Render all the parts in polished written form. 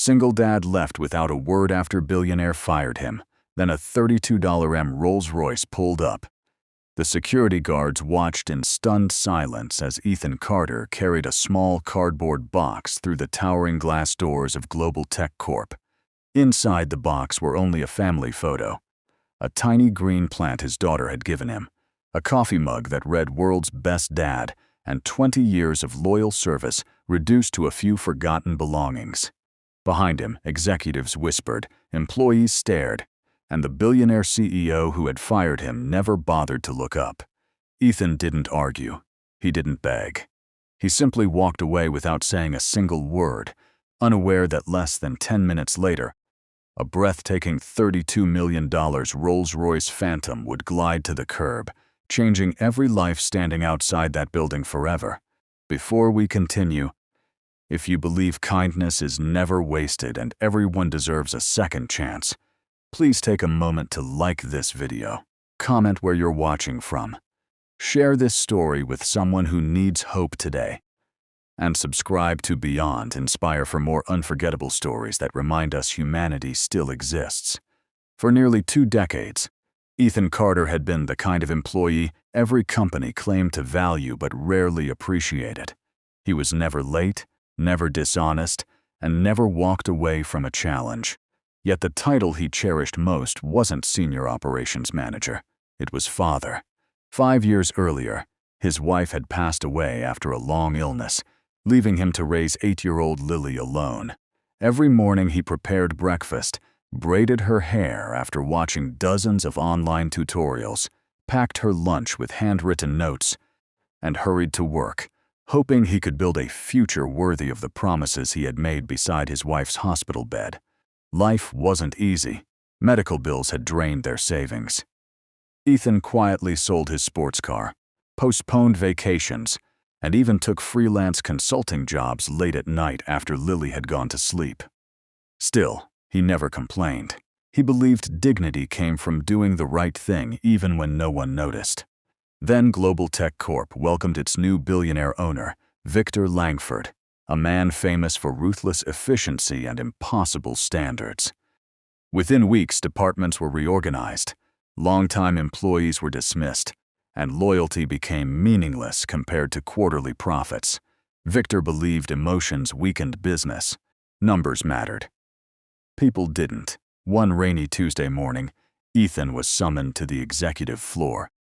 Single dad left without a word after billionaire fired him. Then a 32M Rolls-Royce pulled up. The security guards watched in stunned silence as Ethan Carter carried a small cardboard box through the towering glass doors of Global Tech Corp. Inside the box were only a family photo, a tiny green plant his daughter had given him, a coffee mug that read "World's Best Dad," and 20 years of loyal service reduced to a few forgotten belongings. Behind him, executives whispered, employees stared, and the billionaire CEO who had fired him never bothered to look up. Ethan didn't argue. He didn't beg. He simply walked away without saying a single word, unaware that less than 10 minutes later, a breathtaking $32 million Rolls-Royce Phantom would glide to the curb, changing every life standing outside that building forever. Before we continue, if you believe kindness is never wasted and everyone deserves a second chance, please take a moment to like this video, comment where you're watching from, share this story with someone who needs hope today, and subscribe to Beyond Inspire for more unforgettable stories that remind us humanity still exists. For nearly 2 decades, Ethan Carter had been the kind of employee every company claimed to value but rarely appreciated. He was never late, never dishonest, and never walked away from a challenge. Yet the title he cherished most wasn't Senior Operations Manager. It was father. 5 years earlier, his wife had passed away after a long illness, leaving him to raise 8-year-old Lily alone. Every morning he prepared breakfast, braided her hair after watching dozens of online tutorials, packed her lunch with handwritten notes, and hurried to work, hoping he could build a future worthy of the promises he had made beside his wife's hospital bed. Life wasn't easy. Medical bills had drained their savings. Ethan quietly sold his sports car, postponed vacations, and even took freelance consulting jobs late at night after Lily had gone to sleep. Still, he never complained. He believed dignity came from doing the right thing even when no one noticed. Then Global Tech Corp welcomed its new billionaire owner, Victor Langford, a man famous for ruthless efficiency and impossible standards. Within weeks, departments were reorganized, longtime employees were dismissed, and loyalty became meaningless compared to quarterly profits. Victor believed emotions weakened business. Numbers mattered. People didn't. One rainy Tuesday morning, Ethan was summoned to the executive floor.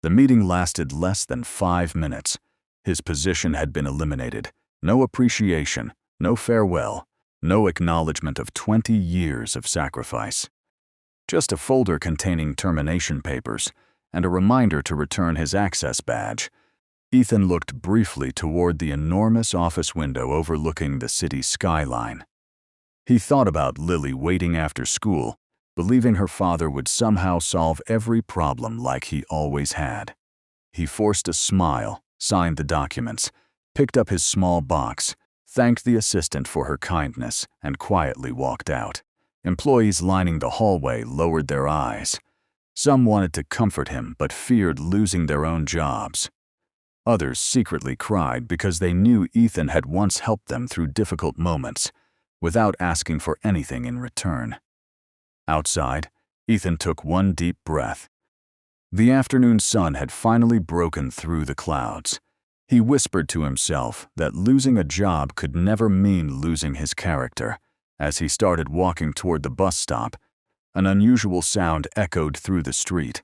The meeting lasted less than 5 minutes. His position had been eliminated. No appreciation, no farewell, no acknowledgement of 20 years of sacrifice. Just a folder containing termination papers and a reminder to return his access badge. Ethan looked briefly toward the enormous office window overlooking the city skyline. He thought about Lily waiting after school, believing her father would somehow solve every problem like he always had. He forced a smile, signed the documents, picked up his small box, thanked the assistant for her kindness, and quietly walked out. Employees lining the hallway lowered their eyes. Some wanted to comfort him but feared losing their own jobs. Others secretly cried because they knew Ethan had once helped them through difficult moments, without asking for anything in return. Outside, Ethan took one deep breath. The afternoon sun had finally broken through the clouds. He whispered to himself that losing a job could never mean losing his character. As he started walking toward the bus stop, an unusual sound echoed through the street.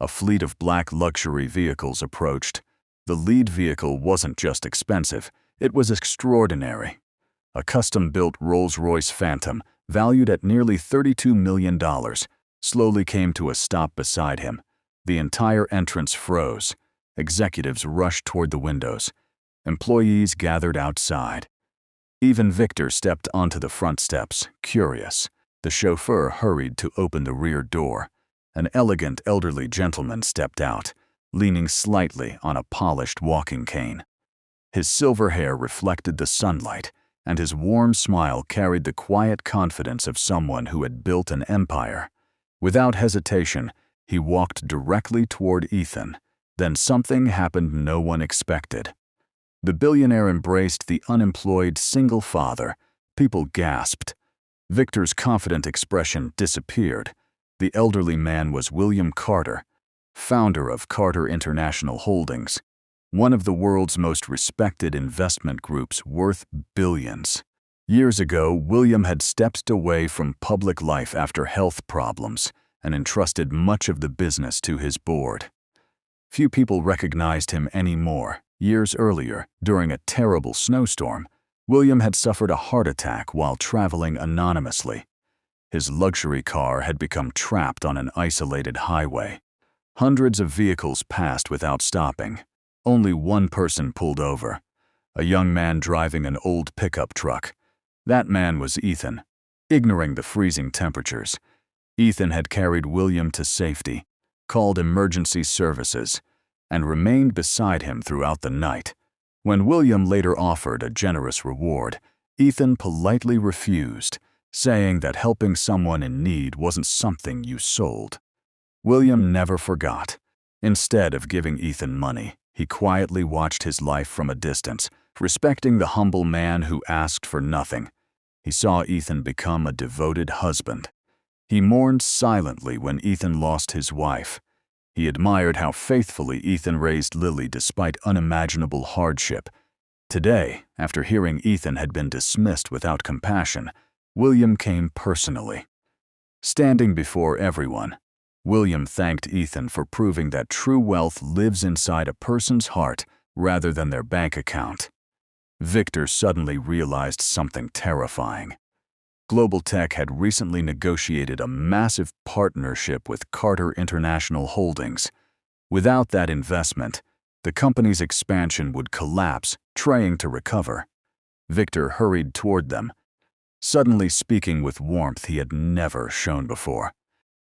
A fleet of black luxury vehicles approached. The lead vehicle wasn't just expensive, it was extraordinary. A custom-built Rolls-Royce Phantom, valued at nearly $32 million, slowly came to a stop beside him. The entire entrance froze. Executives rushed toward the windows. Employees gathered outside. Even Victor stepped onto the front steps, curious. The chauffeur hurried to open the rear door. An elegant elderly gentleman stepped out, leaning slightly on a polished walking cane. His silver hair reflected the sunlight, and his warm smile carried the quiet confidence of someone who had built an empire. Without hesitation, he walked directly toward Ethan. Then something happened no one expected. The billionaire embraced the unemployed single father. People gasped. Victor's confident expression disappeared. The elderly man was William Carter, founder of Carter International Holdings, one of the world's most respected investment groups worth billions. Years ago, William had stepped away from public life after health problems and entrusted much of the business to his board. Few people recognized him anymore. Years earlier, during a terrible snowstorm, William had suffered a heart attack while traveling anonymously. His luxury car had become trapped on an isolated highway. Hundreds of vehicles passed without stopping. Only one person pulled over, a young man driving an old pickup truck. That man was Ethan. Ignoring the freezing temperatures, Ethan had carried William to safety, called emergency services, and remained beside him throughout the night. When William later offered a generous reward, Ethan politely refused, saying that helping someone in need wasn't something you sold. William never forgot. Instead of giving Ethan money, he quietly watched his life from a distance, respecting the humble man who asked for nothing. He saw Ethan become a devoted husband. He mourned silently when Ethan lost his wife. He admired how faithfully Ethan raised Lily despite unimaginable hardship. Today, after hearing Ethan had been dismissed without compassion, William came personally. Standing before everyone, William thanked Ethan for proving that true wealth lives inside a person's heart rather than their bank account. Victor suddenly realized something terrifying. Global Tech had recently negotiated a massive partnership with Carter International Holdings. Without that investment, the company's expansion would collapse, trying to recover. Victor hurried toward them, suddenly speaking with warmth he had never shown before.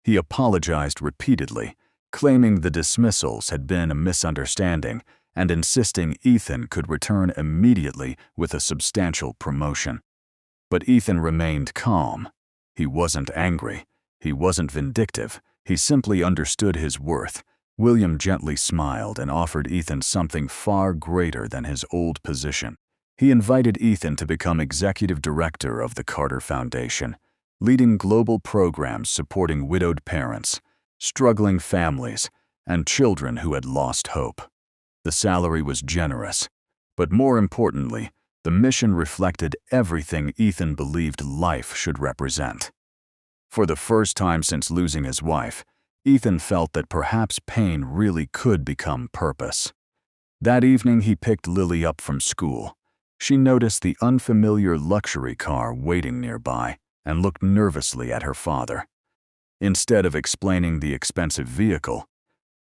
He apologized repeatedly, claiming the dismissals had been a misunderstanding and insisting Ethan could return immediately with a substantial promotion. But Ethan remained calm. He wasn't angry. He wasn't vindictive. He simply understood his worth. William gently smiled and offered Ethan something far greater than his old position. He invited Ethan to become executive director of the Carter Foundation, leading global programs supporting widowed parents, struggling families, and children who had lost hope. The salary was generous, but more importantly, the mission reflected everything Ethan believed life should represent. For the first time since losing his wife, Ethan felt that perhaps pain really could become purpose. That evening he picked Lily up from school. She noticed the unfamiliar luxury car waiting nearby and looked nervously at her father. Instead of explaining the expensive vehicle,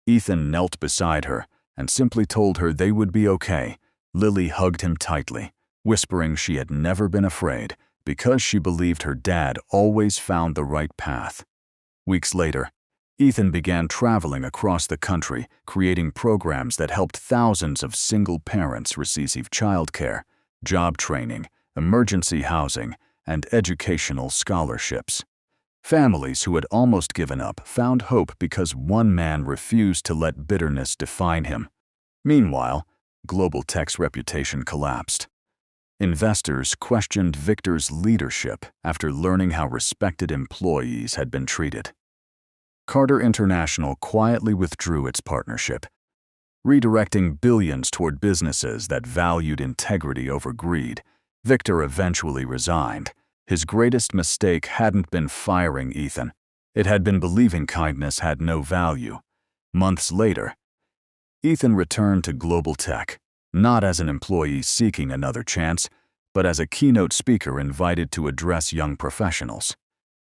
Ethan knelt beside her and simply told her they would be okay. Lily hugged him tightly, whispering she had never been afraid because she believed her dad always found the right path. Weeks later, Ethan began traveling across the country, creating programs that helped thousands of single parents receive childcare, job training, emergency housing, and educational scholarships. Families who had almost given up found hope because one man refused to let bitterness define him. Meanwhile, Global Tech's reputation collapsed. Investors questioned Victor's leadership after learning how respected employees had been treated. Carter International quietly withdrew its partnership, redirecting billions toward businesses that valued integrity over greed. Victor eventually resigned. His greatest mistake hadn't been firing Ethan. It had been believing kindness had no value. Months later, Ethan returned to Global Tech, not as an employee seeking another chance, but as a keynote speaker invited to address young professionals.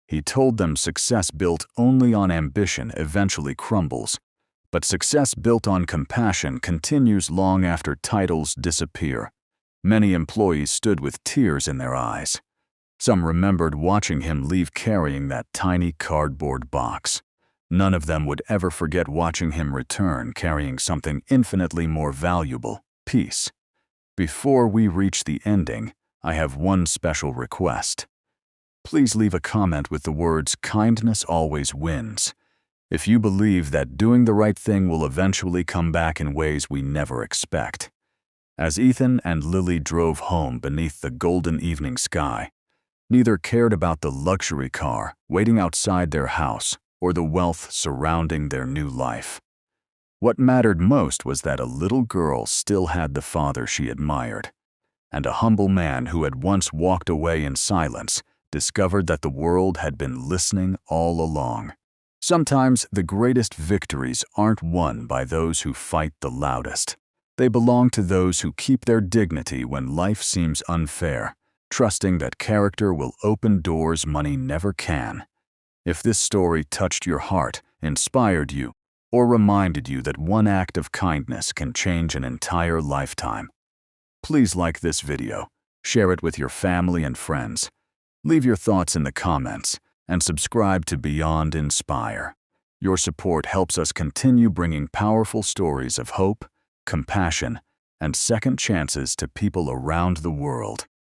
He told them success built only on ambition eventually crumbles, but success built on compassion continues long after titles disappear. Many employees stood with tears in their eyes. Some remembered watching him leave carrying that tiny cardboard box. None of them would ever forget watching him return carrying something infinitely more valuable: peace. Before we reach the ending, I have one special request. Please leave a comment with the words "Kindness always wins" if you believe that doing the right thing will eventually come back in ways we never expect. As Ethan and Lily drove home beneath the golden evening sky, Neither cared about the luxury car waiting outside their house or the wealth surrounding their new life. What mattered most was that a little girl still had the father she admired, and a humble man who had once walked away in silence discovered that the world had been listening all along. Sometimes the greatest victories aren't won by those who fight the loudest. They belong to those who keep their dignity when life seems unfair, trusting that character will open doors money never can. If this story touched your heart, inspired you, or reminded you that one act of kindness can change an entire lifetime, please like this video, share it with your family and friends, leave your thoughts in the comments, and subscribe to Beyond Inspire. Your support helps us continue bringing powerful stories of hope, compassion, and second chances to people around the world.